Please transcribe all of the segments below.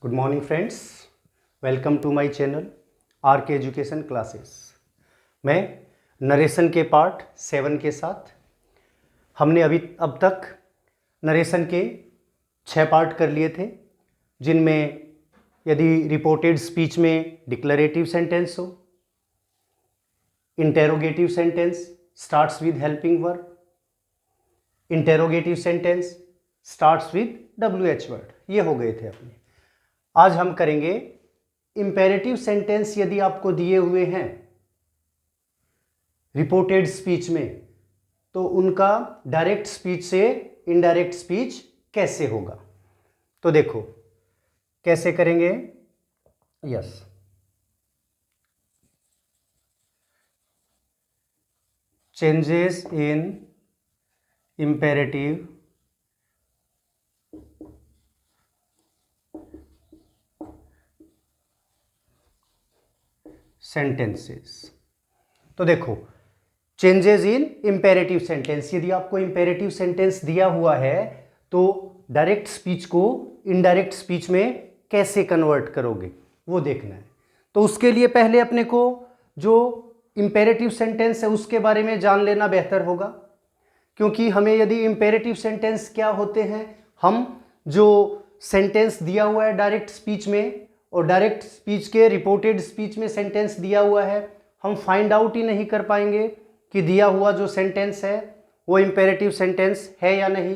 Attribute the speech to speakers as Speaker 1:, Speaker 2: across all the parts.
Speaker 1: Good morning friends, welcome to my channel R K education classes. मैं नरेशन के part 7 के साथ हमने अब तक नरेशन के 6 पार्ट कर लिए थे, जिनमें यदि रिपोर्टेड स्पीच में डिक्लरेटिव सेंटेंस हो, interrogative sentence starts with helping verb, interrogative sentence starts with WH word, ये हो गए थे अपने। आज हम करेंगे इंपेरेटिव सेंटेंस। यदि आपको दिए हुए हैं रिपोर्टेड स्पीच में, तो उनका डायरेक्ट स्पीच से इनडायरेक्ट स्पीच कैसे होगा, तो देखो कैसे करेंगे। Yes, changes in imperative sentences. तो देखो, चेंजेस इन इंपेरेटिव सेंटेंस, यदि आपको इंपेरेटिव सेंटेंस दिया हुआ है तो डायरेक्ट स्पीच को इनडायरेक्ट स्पीच में कैसे कन्वर्ट करोगे, वो देखना है। तो उसके लिए पहले अपने को जो इंपेरेटिव सेंटेंस है उसके बारे में जान लेना बेहतर होगा, क्योंकि हमें यदि इंपेरेटिव सेंटेंस क्या होते हैं, हम जो सेंटेंस दिया हुआ है डायरेक्ट स्पीच में और डायरेक्ट स्पीच के रिपोर्टेड स्पीच में सेंटेंस दिया हुआ है, हम फाइंड आउट ही नहीं कर पाएंगे कि दिया हुआ जो सेंटेंस है वो इंपेरेटिव सेंटेंस है या नहीं,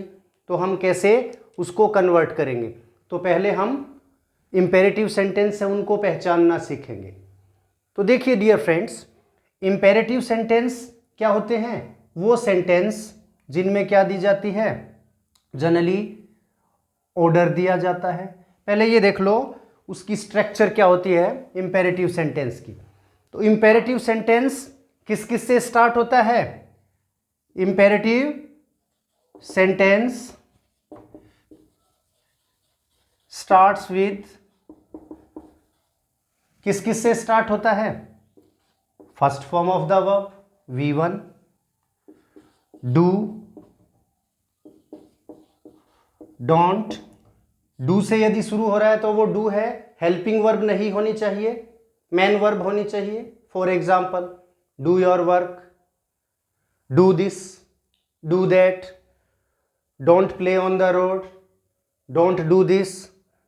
Speaker 1: तो हम कैसे उसको कन्वर्ट करेंगे। तो पहले हम इंपेरेटिव सेंटेंस है उनको पहचानना सीखेंगे। तो देखिए डियर फ्रेंड्स, इंपेरेटिव सेंटेंस क्या होते हैं, वो सेंटेंस जिनमें क्या दी जाती है, जनरली ऑर्डर दिया जाता है। पहले ये देख लो उसकी स्ट्रक्चर क्या होती है इंपेरेटिव सेंटेंस की। तो इंपेरेटिव सेंटेंस किस किस से स्टार्ट होता है, इंपेरेटिव सेंटेंस स्टार्ट्स विद, किस किस से स्टार्ट होता है, first form of the verb V1, do, don't. Do से यदि शुरू हो रहा है तो वो डू है, हेल्पिंग वर्ब नहीं होनी चाहिए, मेन वर्ब होनी चाहिए। For example, do your work, do this, do that, don't play on the road, don't do this,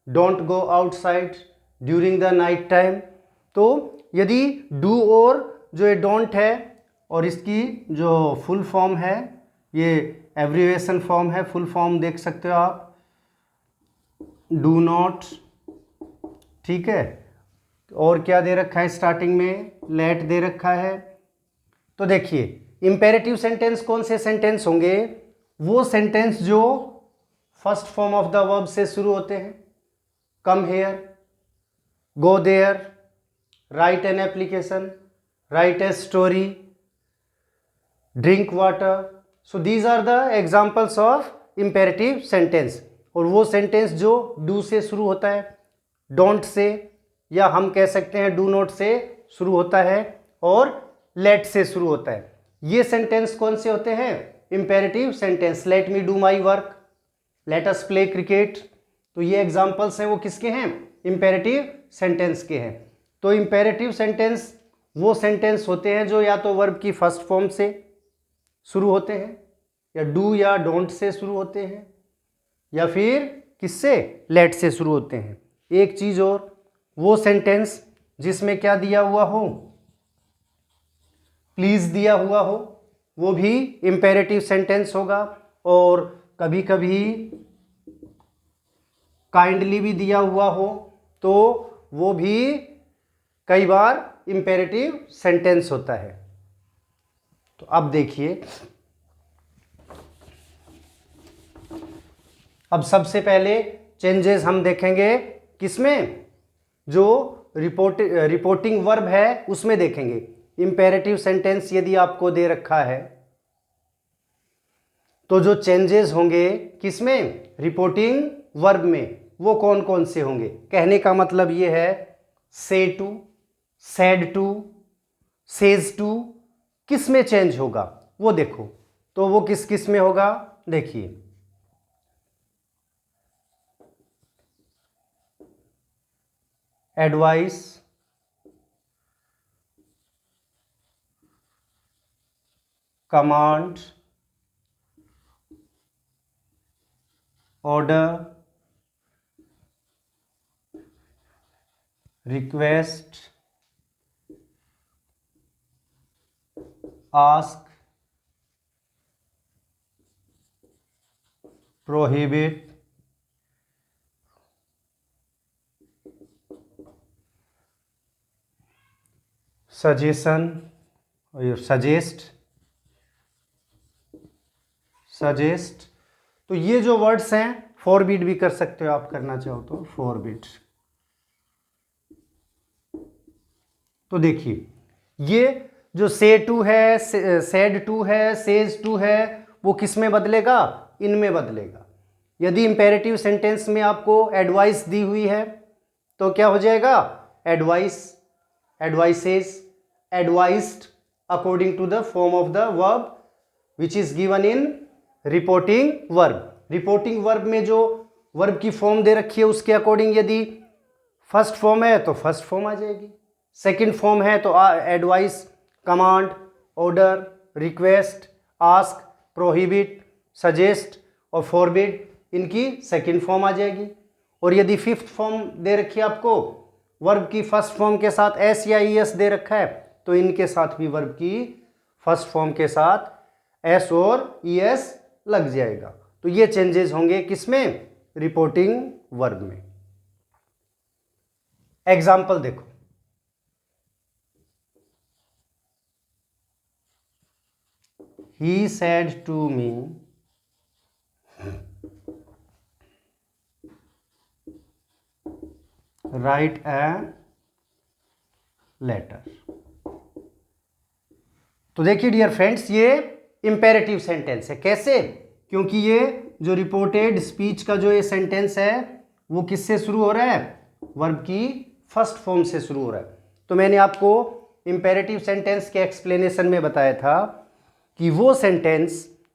Speaker 1: don't go outside during the night time. तो यदि डू और जो ये डोंट है और इसकी जो फुल फॉर्म है, ये एब्रिविएशन फॉर्म है, फुल फॉर्म देख सकते हो आप, डू नॉट, ठीक है। और क्या दे रखा है स्टार्टिंग में, लेट दे रखा है। तो देखिए इंपेरेटिव सेंटेंस कौन से सेंटेंस होंगे, वो सेंटेंस जो first form of the verb से शुरू होते हैं, come here, go there, write an application, write a story, drink water. So these are the examples of imperative sentence. और वो सेंटेंस जो डू से शुरू होता है, डोंट से, या हम कह सकते हैं डू नॉट से शुरू होता है और लेट से शुरू होता है, ये सेंटेंस कौन से होते हैं, imperative sentence. Let me do my work, let us play cricket. तो ये एग्जाम्पल्स हैं वो किसके हैं, इंपेरेटिव सेंटेंस के हैं। तो इंपेरेटिव सेंटेंस वो सेंटेंस होते हैं जो या तो वर्ब की फर्स्ट फॉर्म से शुरू होते हैं, या डू या डोंट से शुरू होते हैं, या फिर किससे, लेट से शुरू होते हैं। एक चीज और, वो सेंटेंस जिसमें क्या दिया हुआ हो, प्लीज दिया हुआ हो, वो भी इंपेरेटिव सेंटेंस होगा। और कभी कभी काइंडली भी दिया हुआ हो तो वो भी कई बार इंपेरेटिव सेंटेंस होता है। तो अब देखिए, अब सबसे पहले चेंजेस हम देखेंगे किसमें, जो रिपोर्टिंग वर्ब है उसमें देखेंगे। इंपेरेटिव सेंटेंस यदि आपको दे रखा है तो जो चेंजेस होंगे किसमें, रिपोर्टिंग वर्ब में, वो कौन कौन से होंगे। कहने का मतलब ये है, say to, said to, says to, किस में चेंज होगा वो देखो। तो वो किस किस में होगा, देखिए advice, command, order, request, ask, prohibit, suggestion, suggest. तो ये जो वर्ड्स हैं, फॉरबिड भी कर सकते हो आप, करना चाहो तो फॉरबिड। तो देखिए, ये जो से टू है, सेड टू है, सेज टू है, वो किस में बदलेगा? इनमें बदलेगा। यदि इंपेरेटिव सेंटेंस में आपको एडवाइस दी हुई है तो क्या हो जाएगा? Advise, advises, advised according to the form of the verb which is given in reporting verb. Reporting verb में जो वर्ब की फॉर्म दे रखी है उसके अकॉर्डिंग यदि फर्स्ट फॉर्म है तो फर्स्ट फॉर्म आ जाएगी, सेकंड फॉर्म है तो advice, command, order, request, ask, prohibit, suggest और फॉरबिड, इनकी सेकंड फॉर्म आ जाएगी। और यदि फिफ्थ फॉर्म दे रखी है आपको, वर्ब की फर्स्ट फॉर्म के साथ एस या ई एस दे रखा है, तो इनके साथ भी वर्ब की फर्स्ट फॉर्म के साथ एस और ई एस लग जाएगा। तो ये चेंजेस होंगे किसमें? रिपोर्टिंग वर्ब में। एग्जाम्पल देखो, he said to me, write a letter। तो देखिए डियर फ्रेंड्स, ये इंपेरेटिव सेंटेंस है। कैसे? क्योंकि ये जो रिपोर्टेड स्पीच का जो ये सेंटेंस है वो किससे शुरू हो रहा है? वर्ब की फर्स्ट फॉर्म से शुरू हो रहा है। तो मैंने आपको इंपेरेटिव सेंटेंस के एक्सप्लेनेशन में बताया था कि वो सेंटेंस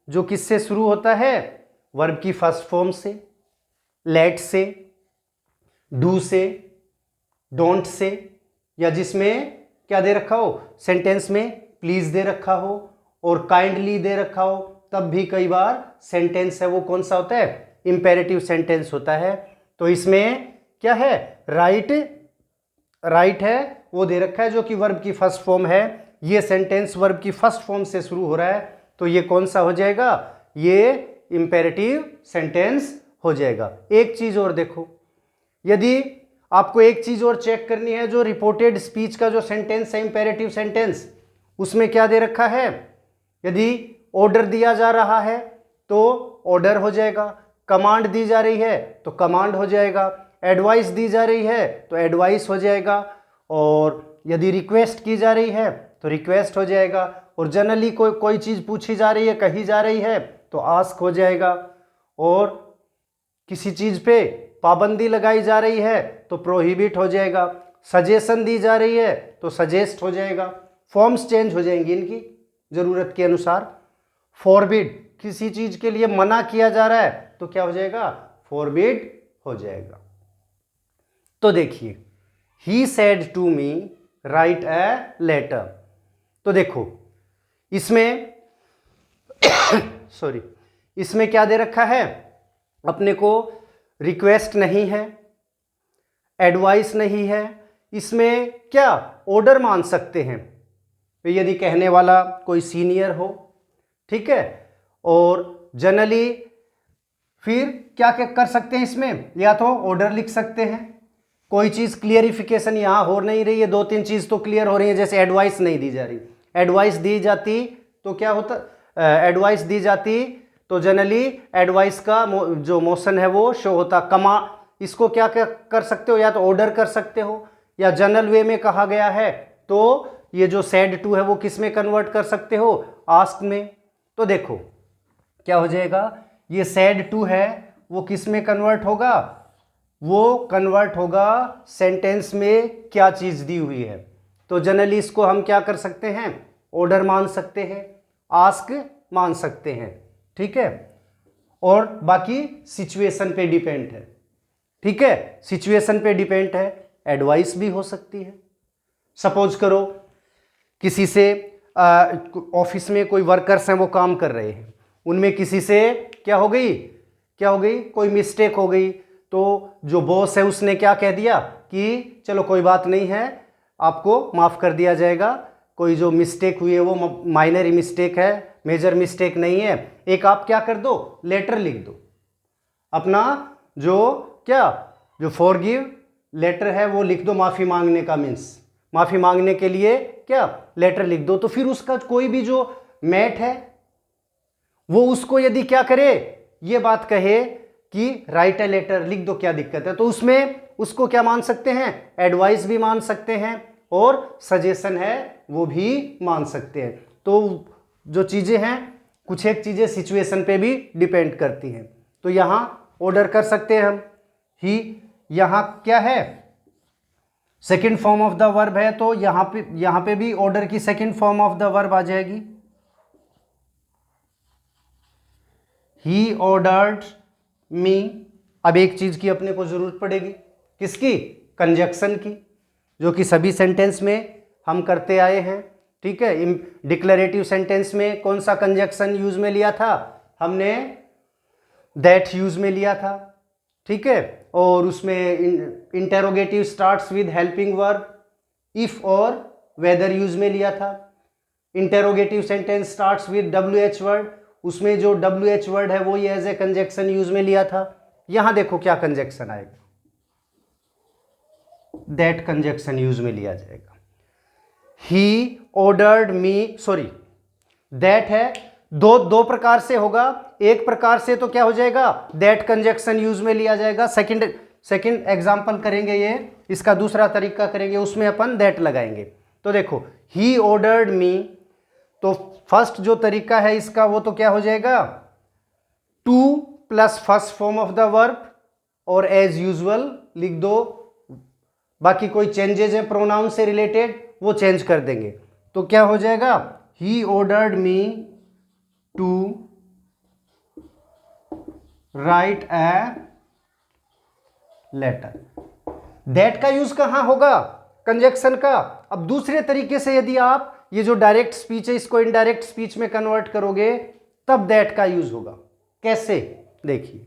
Speaker 1: जो किससे शुरू होता है? वर्ब की फर्स्ट फॉर्म से, लेट से, डू से, डोंट से, या जिसमें क्या दे रखा हो? सेंटेंस में प्लीज दे रखा हो और काइंडली दे रखा हो, तब भी कई बार सेंटेंस है वो कौन सा होता है? इंपेरेटिव सेंटेंस होता है। तो इसमें क्या है? राइट, राइट है वो दे रखा है जो कि वर्ब की फर्स्ट फॉर्म है। ये सेंटेंस वर्ब की फर्स्ट फॉर्म से शुरू हो रहा है, तो ये कौन सा हो जाएगा? ये इंपेरेटिव सेंटेंस हो जाएगा। एक चीज और देखो, यदि आपको एक चीज और चेक करनी है, जो रिपोर्टेड स्पीच का जो सेंटेंस है इंपेरेटिव सेंटेंस, उसमें क्या दे रखा है? यदि ऑर्डर दिया जा रहा है तो ऑर्डर हो जाएगा, कमांड दी जा रही है तो कमांड हो जाएगा, एडवाइस दी जा रही है तो एडवाइस हो जाएगा, और यदि रिक्वेस्ट की जा रही है तो रिक्वेस्ट हो जाएगा, और जनरली कोई चीज़ पूछी जा रही है, कही जा रही है तो आस्क हो जाएगा, और किसी चीज़ पे पाबंदी लगाई जा रही है तो प्रोहिबिट हो जाएगा, सजेशन दी जा रही है तो सजेस्ट हो जाएगा। फॉर्म्स चेंज हो जाएंगी इनकी ज़रूरत के अनुसार। फॉरबिड, किसी चीज़ के लिए मना किया जा रहा है तो क्या हो जाएगा? फॉरबिड हो जाएगा। तो देखिए, he said to me write a letter. तो देखो इसमें सॉरी, इसमें क्या दे रखा है? अपने को रिक्वेस्ट नहीं है, एडवाइस नहीं है, इसमें क्या ऑर्डर मान सकते हैं यदि कहने वाला कोई सीनियर हो, ठीक है। और जनरली फिर क्या क्या कर सकते हैं इसमें? या तो ऑर्डर लिख सकते हैं, कोई चीज़ क्लियरिफिकेशन यहाँ हो नहीं रही है, दो तीन चीज़ तो क्लियर हो रही है, जैसे एडवाइस नहीं दी जा रही, एडवाइस दी जाती तो क्या होता? एडवाइस दी जाती तो जनरली एडवाइस का जो मोशन है वो शो होता। इसको क्या क्या कर सकते हो? या तो ऑर्डर कर सकते हो, या जनरल वे में कहा गया है तो ये जो सेड टू है वो किस में कन्वर्ट कर सकते हो? आस्क में। तो देखो क्या हो जाएगा, ये सेड टू है वो किस में कन्वर्ट होगा? वो कन्वर्ट होगा सेंटेंस में क्या चीज़ दी हुई है। तो जनरली इसको हम क्या कर सकते हैं? ऑर्डर मान सकते हैं, आस्क मान सकते हैं, ठीक है। और बाकी सिचुएशन पे डिपेंड है, ठीक है, सिचुएशन पे डिपेंड है। एडवाइस भी हो सकती है। सपोज करो किसी से ऑफिस में कोई वर्कर्स हैं, वो काम कर रहे हैं, उनमें किसी से क्या हो गई कोई मिस्टेक हो गई, तो जो बॉस है उसने क्या कह दिया कि चलो कोई बात नहीं है, आपको माफ़ कर दिया जाएगा, कोई जो मिस्टेक हुई है वो माइनर ही मिस्टेक है, मेजर मिस्टेक नहीं है। एक आप क्या कर दो, लेटर लिख दो अपना, जो फॉरगिव लेटर है वो लिख दो, माफ़ी मांगने का मीन्स माफ़ी मांगने के लिए क्या लेटर लिख दो। तो फिर उसका कोई भी जो मेट है वो उसको यदि क्या करे, ये बात कहे कि राइट ए लेटर, लिख दो, क्या दिक्कत है, तो उसमें उसको क्या मान सकते हैं, एडवाइस भी मान सकते हैं और सजेशन है वो भी मान सकते हैं। तो जो चीज़ें हैं, कुछ एक चीज़ें सिचुएशन पे भी डिपेंड करती हैं। तो यहाँ ऑर्डर कर सकते हैं हम ही, यहाँ क्या है second form of the verb है, तो यहाँ पे भी ऑर्डर की second form of the verb आ जाएगी। He ordered me. अब एक चीज की अपने को जरूरत पड़ेगी, किसकी, कंजक्शन की, जो कि सभी सेंटेंस में हम करते आए हैं। ठीक है, डिक्लेरेटिव सेंटेंस में कौन सा कंजक्शन यूज में लिया था, हमने दैट यूज में लिया था। ठीक है, और उसमें interrogative starts with helping verb, if और वेदर यूज में लिया था। Interrogative sentence starts with WH word, उसमें जो WH वर्ड है वो ये एज ए कंजक्शन यूज में लिया था। यहां देखो क्या कंजक्शन आएगा, दैट कंजक्शन यूज में लिया जाएगा। He ordered me, sorry that है, दो प्रकार से होगा। एक प्रकार से तो क्या हो जाएगा, दैट कंजक्शन यूज में लिया जाएगा। सेकंड एग्जांपल करेंगे ये, इसका दूसरा तरीका करेंगे, उसमें अपन दैट लगाएंगे। तो देखो ही ऑर्डर्ड मी, तो फर्स्ट जो तरीका है इसका वो तो क्या हो जाएगा, two plus first form of the verb और एज यूजुअल लिख दो, बाकी कोई चेंजेस हैं प्रोनाउन से रिलेटेड वो चेंज कर देंगे। तो क्या हो जाएगा, he ordered me to write a letter. That का यूज कहां होगा, कंजक्शन का। अब दूसरे तरीके से यदि आप ये जो डायरेक्ट स्पीच है इसको इनडायरेक्ट स्पीच में कन्वर्ट करोगे तब दैट का यूज होगा। कैसे, देखिए,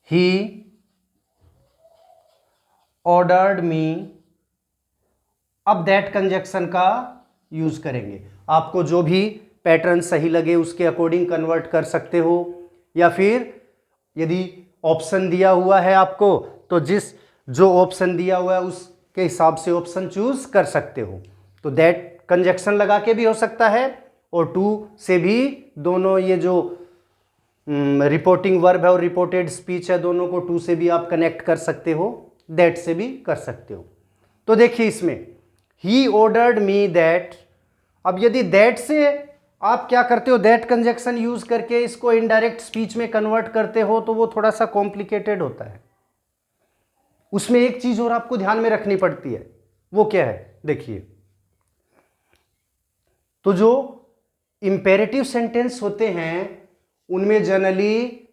Speaker 1: ही ऑर्डर्ड मी, अब दैट कंजक्शन का यूज करेंगे। आपको जो भी पैटर्न सही लगे उसके अकॉर्डिंग कन्वर्ट कर सकते हो, या फिर यदि ऑप्शन दिया हुआ है आपको तो जो ऑप्शन दिया हुआ है उसके हिसाब से ऑप्शन चूज कर सकते हो। तो दैट कंजक्शन लगा के भी हो सकता है और टू से भी, दोनों ये जो रिपोर्टिंग वर्ब है और रिपोर्टेड स्पीच है दोनों को टू से भी आप कनेक्ट कर सकते हो, दैट से भी कर सकते हो। तो देखिए इसमें ही ऑर्डर्ड मी दैट, अब यदि दैट से आप क्या करते हो, दैट कंजक्शन यूज करके इसको इनडायरेक्ट स्पीच में कन्वर्ट करते हो तो वो थोड़ा सा कॉम्प्लिकेटेड होता है। उसमें एक चीज और आपको ध्यान में रखनी पड़ती है, वो क्या है, देखिए, तो जो इंपेरेटिव सेंटेंस होते हैं उनमें जनरली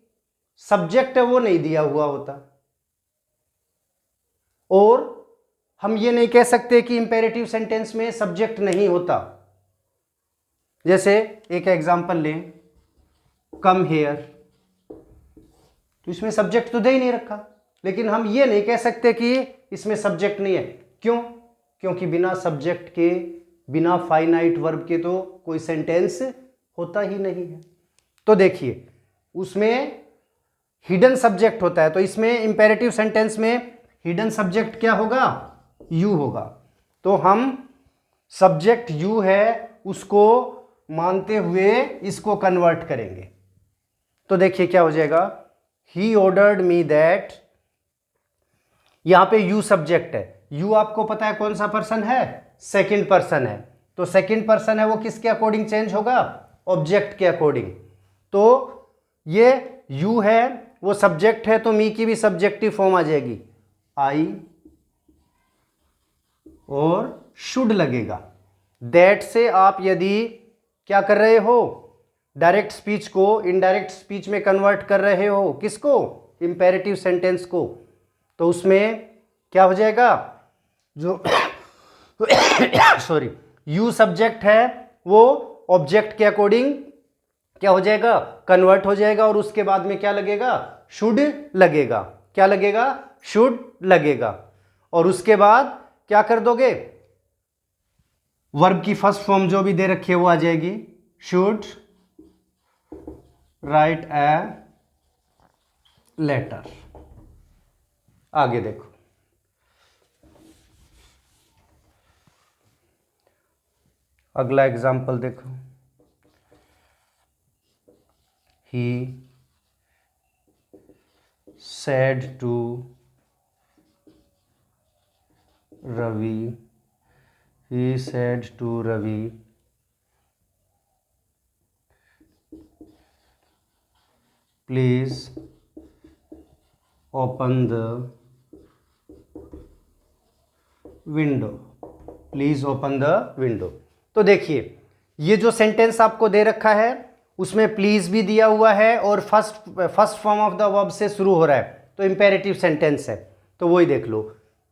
Speaker 1: सब्जेक्ट है वो नहीं दिया हुआ होता, और हम ये नहीं कह सकते कि इंपेरेटिव सेंटेंस में सब्जेक्ट नहीं होता। जैसे एक एग्जांपल लें, कम हेयर, तो इसमें सब्जेक्ट तो दे ही नहीं रखा, लेकिन हम ये नहीं कह सकते कि इसमें सब्जेक्ट नहीं है। क्यों, क्योंकि बिना सब्जेक्ट के, बिना फाइनाइट वर्ब के तो कोई सेंटेंस होता ही नहीं है। तो देखिए उसमें हिडन सब्जेक्ट होता है, तो इसमें इंपेरेटिव सेंटेंस में हिडन सब्जेक्ट क्या होगा, यू होगा। तो हम सब्जेक्ट यू है उसको मानते हुए इसको कन्वर्ट करेंगे। तो देखिए क्या हो जाएगा, ही ऑर्डर्ड मी दैट, यहां पे यू सब्जेक्ट है, यू आपको पता है कौन सा पर्सन है, सेकंड पर्सन है। तो सेकंड पर्सन है वो किसके अकॉर्डिंग चेंज होगा, ऑब्जेक्ट के अकॉर्डिंग। तो ये यू है वो सब्जेक्ट है, तो मी की भी सब्जेक्टिव फॉर्म आ जाएगी, आई और शुड लगेगा। दैट से आप यदि क्या कर रहे हो, डायरेक्ट स्पीच को इनडायरेक्ट स्पीच में कन्वर्ट कर रहे हो, किसको, इंपेरेटिव सेंटेंस को, तो उसमें क्या हो जाएगा, जो सॉरी यू सब्जेक्ट है वो ऑब्जेक्ट के अकॉर्डिंग क्या हो जाएगा, कन्वर्ट हो जाएगा, और उसके बाद में क्या लगेगा, शुड लगेगा। क्या लगेगा, शुड लगेगा। और उसके बाद क्या कर दोगे, वर्ब की फर्स्ट फॉर्म जो भी दे रखी है वो आ जाएगी, शुड राइट ए लेटर। आगे देखो, अगला एग्जाम्पल देखो, ही said to Ravi, he said to Ravi, please open the window, please open the window। तो देखिए ये जो सेंटेंस आपको दे रखा है उसमें प्लीज भी दिया हुआ है और first form of the verb से शुरू हो रहा है, तो इंपेरेटिव सेंटेंस है। तो वही देख लो,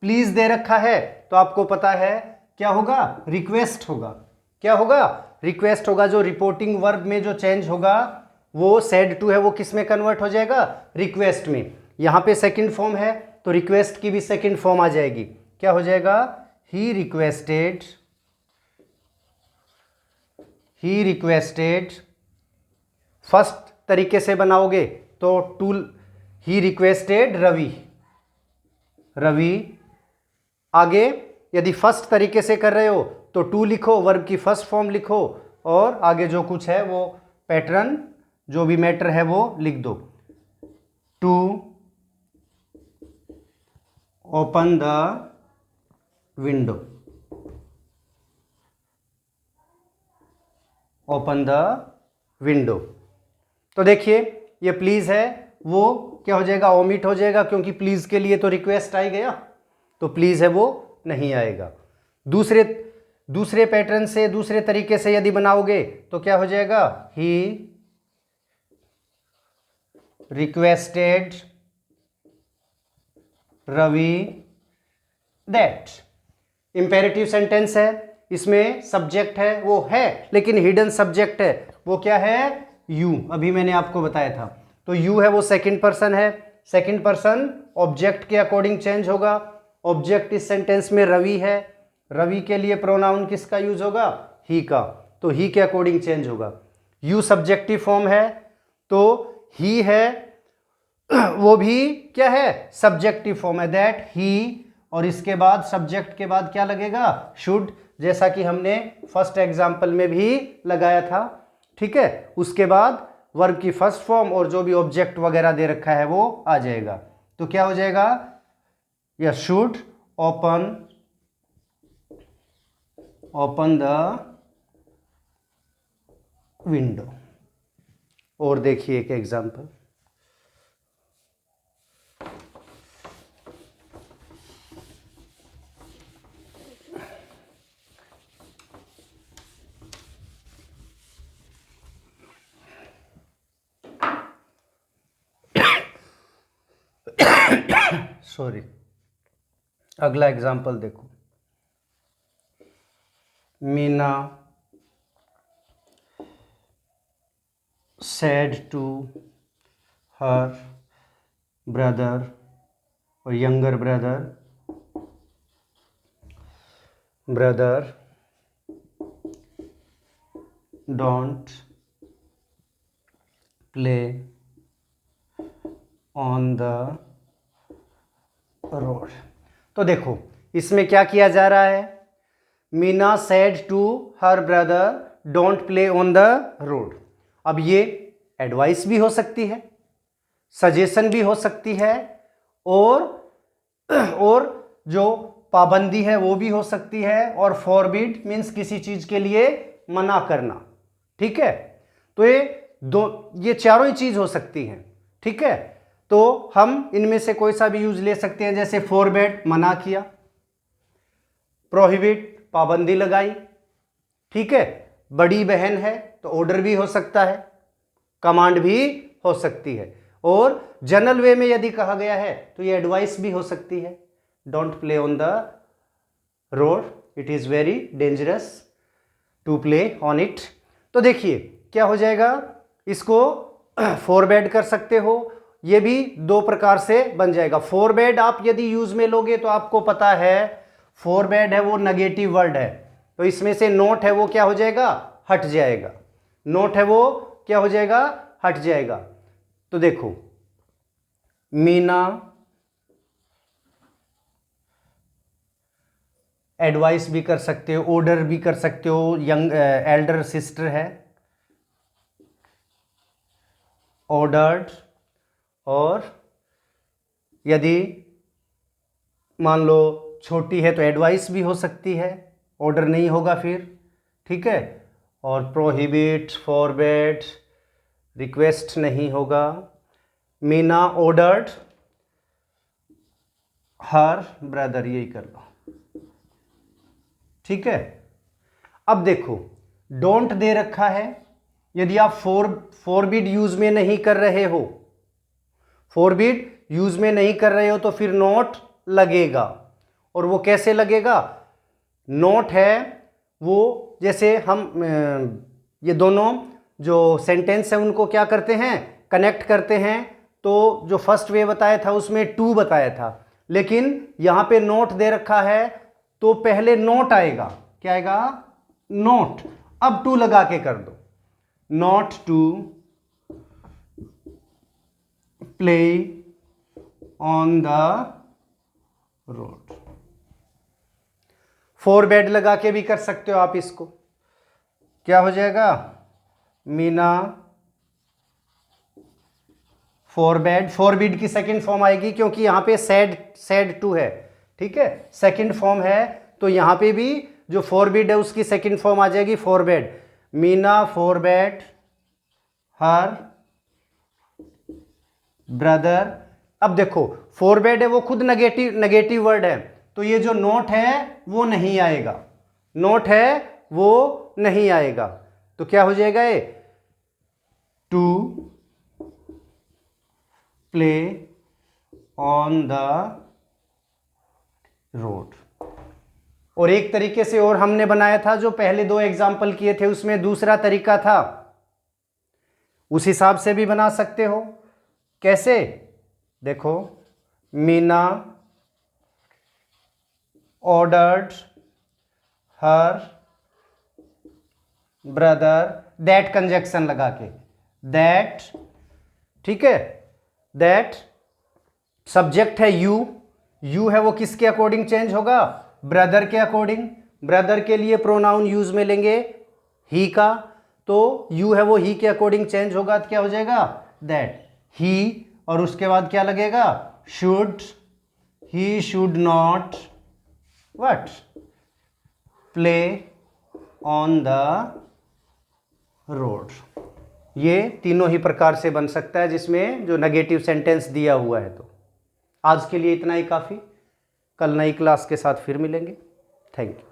Speaker 1: प्लीज दे रखा है तो आपको पता है क्या होगा, रिक्वेस्ट होगा। क्या होगा, रिक्वेस्ट होगा। जो रिपोर्टिंग वर्ब में जो चेंज होगा वो सेड टू है, वो किस में कन्वर्ट हो जाएगा, रिक्वेस्ट में। यहां पे सेकंड फॉर्म है तो रिक्वेस्ट की भी सेकंड फॉर्म आ जाएगी। क्या हो जाएगा, ही रिक्वेस्टेड। फर्स्ट तरीके से बनाओगे तो टू, ही रिक्वेस्टेड रवि। आगे यदि फर्स्ट तरीके से कर रहे हो तो टू लिखो, वर्ब की फर्स्ट फॉर्म लिखो, और आगे जो कुछ है वो पैटर्न जो भी मैटर है वो लिख दो। To open the window, open the window. तो देखिए ये प्लीज है वो क्या हो जाएगा, ओमिट हो जाएगा, क्योंकि प्लीज के लिए तो रिक्वेस्ट आ गया, तो प्लीज है वो नहीं आएगा। दूसरे पैटर्न से, दूसरे तरीके से यदि बनाओगे तो क्या हो जाएगा, he requested Ravi that. Imperative sentence है, इसमें सब्जेक्ट है वो है, लेकिन हिडन सब्जेक्ट है वो क्या है, यू। अभी मैंने आपको बताया था। तो यू है वो सेकंड पर्सन है, सेकंड पर्सन ऑब्जेक्ट के अकॉर्डिंग चेंज होगा। ऑब्जेक्ट इस सेंटेंस में रवि है, रवि के लिए प्रोनाउन किसका यूज होगा, ही का, तो ही के अकॉर्डिंग चेंज होगा। यू सब्जेक्टिव फॉर्म है तो ही है वो भी क्या है, सब्जेक्टिव फॉर्म है, दैट ही, और इसके बाद सब्जेक्ट के बाद क्या लगेगा, शुड, जैसा कि हमने फर्स्ट एग्जाम्पल में भी लगाया था। ठीक है, उसके बाद वर्ब की फर्स्ट फॉर्म और जो भी ऑब्जेक्ट वगैरह दे रखा है वो आ जाएगा। तो क्या हो जाएगा, या शुड ओपन द विंडो। और देखिए एक एग्जाम्पल, सॉरी, अगला एग्जाम्पल देखो, Meena said to her brother or younger brother, don't play on the road. तो देखो इसमें क्या किया जा रहा है, Meena said to her brother don't play on the road. अब ये एडवाइस भी हो सकती है, सजेशन भी हो सकती है, और जो पाबंदी है वो भी हो सकती है, और फॉरबिड मीन्स किसी चीज के लिए मना करना। ठीक है, तो ये चारों ही चीज हो सकती हैं। ठीक है, तो हम इनमें से कोई सा भी यूज ले सकते हैं, जैसे फॉरबिड मना किया, प्रोहिबिट पाबंदी लगाई। ठीक है, बड़ी बहन है तो ऑर्डर भी हो सकता है, कमांड भी हो सकती है, और जनरल वे में यदि कहा गया है तो ये एडवाइस भी हो सकती है। Don't play on the road, it is very dangerous to play on it. तो देखिए क्या हो जाएगा, इसको फॉरवर्ड कर सकते हो, ये भी दो प्रकार से बन जाएगा। फॉरवर्ड आप यदि यूज में लोगे तो आपको पता है फॉरवर्ड है वो नेगेटिव वर्ड है, तो इसमें से नोट है वो क्या हो जाएगा, हट जाएगा। नोट है वो क्या हो जाएगा, हट जाएगा। तो देखो मीना एडवाइस भी कर सकते हो, ऑर्डर भी कर सकते हो, यंग एल्डर सिस्टर है ऑर्डर्ड, और यदि मान लो छोटी है तो एडवाइस भी हो सकती है, ऑर्डर नहीं होगा फिर, ठीक है। और प्रोहिबिट, फॉरबिड, रिक्वेस्ट नहीं होगा। मीना ऑर्डर्ड हर ब्रदर, यही कर लो, ठीक है। अब देखो डोंट दे रखा है, यदि आप फॉरबिड यूज में नहीं कर रहे हो, फॉरबिड यूज में नहीं कर रहे हो तो फिर नोट लगेगा। और वो कैसे लगेगा, नोट है वो जैसे हम ये दोनों जो सेंटेंस है उनको क्या करते हैं, कनेक्ट करते हैं। तो जो फर्स्ट वे बताया था उसमें टू बताया था, लेकिन यहां पे नोट दे रखा है तो पहले नोट आएगा, क्या आएगा, नोट। अब टू लगा के कर दो, not to play on the road. Forward लगा के भी कर सकते हो आप इसको, क्या हो जाएगा, मीना फॉरवर्ड, फॉरबिड की सेकंड फॉर्म आएगी क्योंकि यहां पे सैड टू है, ठीक है, सेकंड फॉर्म है, तो यहां पे भी जो फॉरबिड है उसकी सेकंड फॉर्म आ जाएगी forward. Meena forward her brother. अब देखो फॉरवर्ड है वो खुद नेगेटिव वर्ड है, तो ये जो नोट है वो नहीं आएगा, नोट है वो नहीं आएगा। तो क्या हो जाएगा ये, to play on the road. और एक तरीके से और हमने बनाया था, जो पहले दो एग्जाम्पल किए थे उसमें दूसरा तरीका था, उस हिसाब से भी बना सकते हो। कैसे, देखो Meena ordered her brother, that conjunction लगा के, दैट, ठीक है, दैट सब्जेक्ट है यू, यू है वो किसके अकॉर्डिंग चेंज होगा, ब्रदर के अकॉर्डिंग। ब्रदर के लिए प्रोनाउन यूज में लेंगे ही का, तो यू है वो ही के अकॉर्डिंग चेंज होगा, तो क्या हो जाएगा, दैट ही, और उसके बाद क्या लगेगा, should, he should not what play on the road. ये तीनों ही प्रकार से बन सकता है जिसमें जो नेगेटिव सेंटेंस दिया हुआ है। तो आज के लिए इतना ही काफ़ी, कल नई क्लास के साथ फिर मिलेंगे। Thank you.